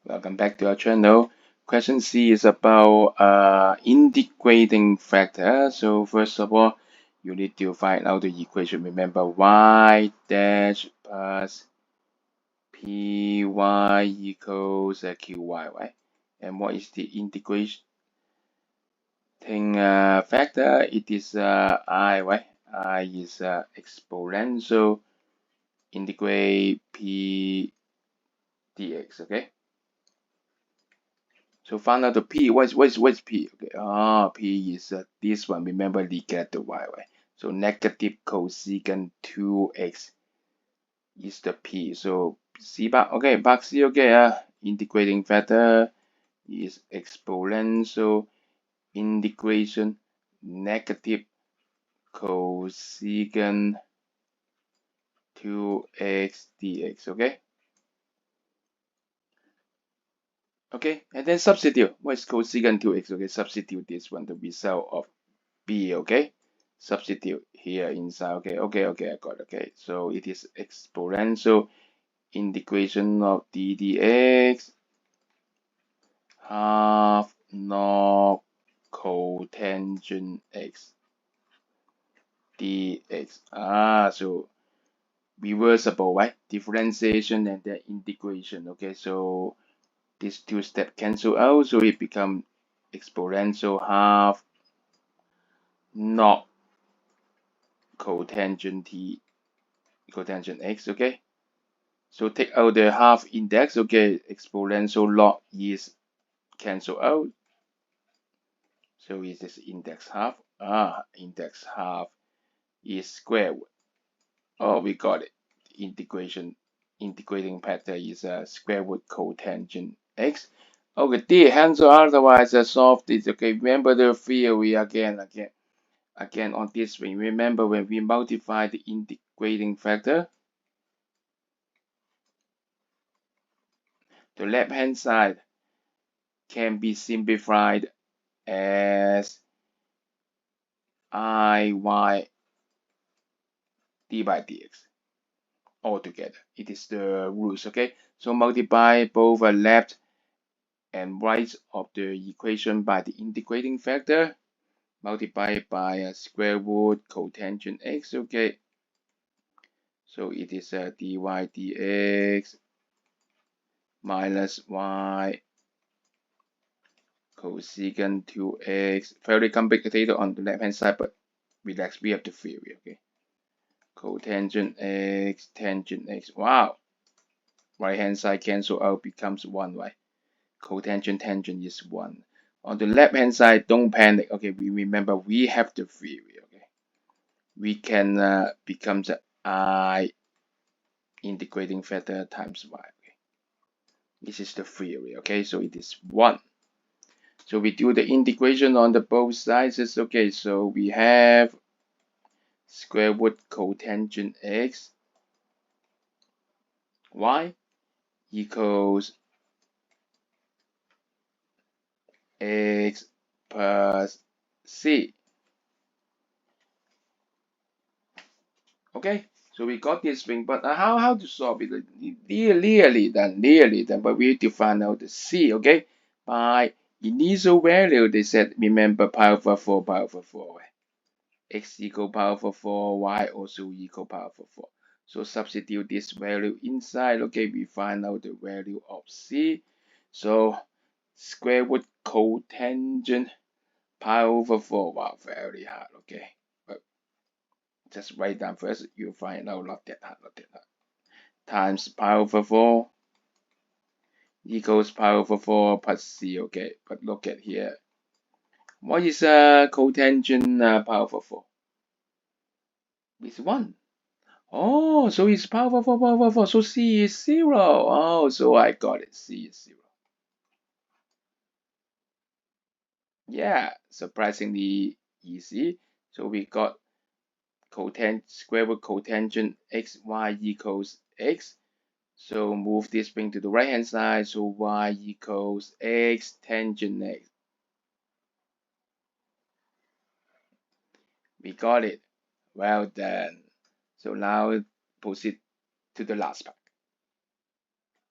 Welcome back to our channel. Question C is about integrating factor. So first of all, you need to find out the equation. Remember y dash plus py equals qy, right? And what is the integrating factor? It is I, right? I is exponential integrate p dx, okay? So find out the p. What's p? Okay. P is this one. Remember, negative y, right? So negative cosecant 2x is the p. So c bar. Okay, box C. Okay. Integrating factor is exponential integration negative cosecant 2x dx. Okay. Okay, and then substitute. What is cosecant 2x? Okay, substitute this one, the result of b. Okay, substitute here inside. Okay, I got it. Okay, so it is exponential integration of d dx half log cotangent x dx. So reversible, right? Differentiation and then integration. Okay, so these two steps cancel out, so it becomes exponential half log cotangent x. Okay, so take out the half index. Okay, exponential log is cancel out, so it is index half. Index half is square root. Oh, we got it. Integrating factor is square root cotangent x. Okay, dear answer. Otherwise, solve this. Okay, remember the theory again on this one. Remember when we multiply the integrating factor, the left hand side can be simplified as iy d by dx altogether. It is the roots. Okay, so multiply both left and right of the equation by the integrating factor, multiply by a square root cotangent x. Okay, so it is dy dx minus y cosecant 2x. Very complicated on the left hand side, but relax, we have the theory. Okay, cotangent x, tangent x. Wow, right hand side cancel out, becomes 1, right? Cotangent tangent is 1. On the left hand side, don't panic. Okay, we remember we have the theory. Okay, we can become the I integrating factor times y. Okay, this is the theory. Okay, so it is 1. So we do the integration on the both sides. Okay, so we have square root cotangent x y equals x plus c. Okay, so we got this thing, but how to solve it? Nearly done, but we need to find out the c. Okay, by initial value, they said remember pi over 4, pi over 4. Right? X equal pi over 4, y also equal pi over 4. So substitute this value inside. Okay, we find out the value of c. So square root cotangent pi over 4. Wow, very hard. Okay, but just write down first. You'll find out not that hard. Times pi over 4 equals pi over 4 plus c. Okay, but look at here. What is cotangent pi over 4? It's 1. Oh, so it's pi over 4, pi over 4. So c is 0. Oh, so I got it. C is 0. Yeah, surprisingly easy. So we got square root cotangent xy equals x. So move this thing to the right hand side. So y equals x tangent x. We got it. Well done. So now proceed to the last part.